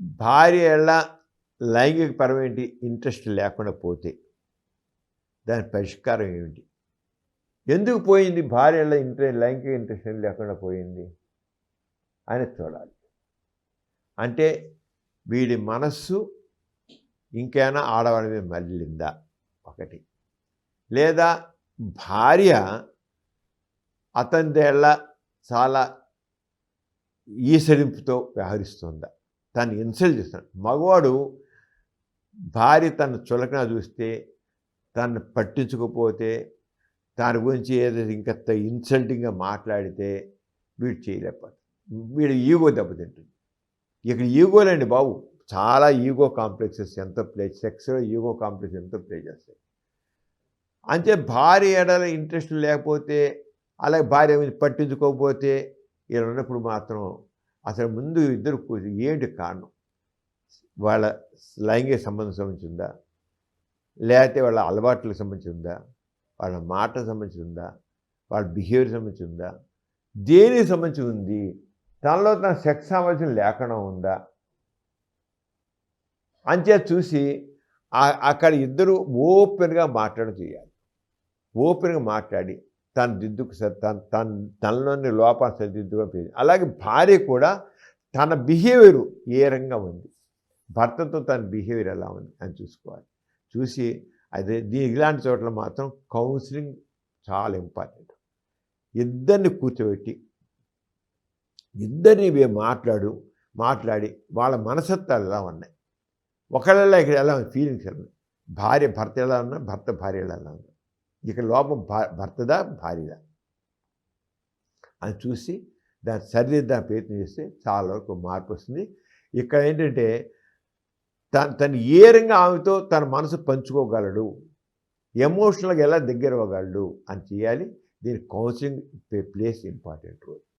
భార్య ఎడల లైంగికపరమైన ఇంట్రెస్ట్ లేకుండా పోతే దాని పరిష్కారం ఏమిటి? ఎందుకు పోయింది భార్య ఎడల లైంగిక ఇంట్రెస్ట్ లేకుండా పోయింది అని చూడాలి. అంటే వీడి మనస్సు ఇంకైనా ఆడవాళ్ళ మీద మళ్ళిందా ఒకటి, లేదా భార్య అతనిదేళ్ళ చాలా ఈసడింపుతో వ్యవహరిస్తుందా, తను ఇన్సల్ట్ చేస్తాడు. మగవాడు భార్య తను చులకన చూస్తే, తను పట్టించుకోకపోతే, దాని గురించి ఏదైతే ఇంకా ఇన్సల్టింగ్గా మాట్లాడితే వీడు చేయలేకపోతాడు. వీడు ఈగో దెబ్బతింటుంది. ఇక్కడ ఈగోలండి బాబు, చాలా ఈగో కాంప్లెక్సెస్ ఎంతో సెక్స్లో ఈగో కాంప్లెక్స్ ఎంతో ప్లే చేస్తాయి. అంటే భార్య ఎడల ఇంట్రెస్ట్ లేకపోతే, అలాగే భార్య మీద పట్టించుకోకపోతే, ఇలా ఉన్నప్పుడు మాత్రం అసలు ముందు ఇద్దరు ఏంటి కారణం? వాళ్ళ లైంగిక సంబంధం సంబంధించిందా, లేకపోతే వాళ్ళ అలవాట్లకు సంబంధించిందా, వాళ్ళ మాటకు సంబంధించిందా, వాళ్ళ బిహేవియర్ సంబంధించిందా, దేనికి సంబంధించి ఉంది? తనలో తన సెక్స్ సామర్థ్యం లేకుండా ఉందా అంతే చూసి అక్కడ ఇద్దరు ఓపెన్గా మాట్లాడడం చేయాలి. ఓపెన్గా మాట్లాడి తన దిద్దుకు తనలోని లోపాలు సరిదిద్దుగా. అలాగే భార్య కూడా తన బిహేవియర్ ఏ రకంగా ఉంది, భర్తతో తన బిహేవియర్ ఎలా ఉంది అని చూసుకోవాలి. చూసి అదే ఇలాంటి చోట్ల మాత్రం కౌన్సిలింగ్ చాలా ఇంపార్టెంట్. ఇద్దరిని కూర్చోబెట్టి ఇద్దరిని మాట్లాడి వాళ్ళ మనసత్వాలు ఎలా ఉన్నాయి, ఒకళ్ళ ఇక్కడ ఎలా ఉంది, ఫీలింగ్స్ ఎలా ఉన్నాయి, భార్య భర్త ఎలా ఉన్నా, భర్త భార్య ఎలా ఉన్నా, ఇక్కడ లోపం భర్తదా భార్యదా అని చూసి దాన్ని సరిదిద్దాన్ని ప్రయత్నం చేస్తే చాలా వరకు మార్పు వస్తుంది. ఇక్కడ ఏంటంటే తను ఏ రంగా ఆమెతో తన మనసు పంచుకోగలడు, ఎమోషనల్గా ఎలా దగ్గర అవ్వగలడు అని చేయాలి. దీని కౌన్సిలింగ్ ప్లేస్ ఇంపార్టెంట్ రోల్.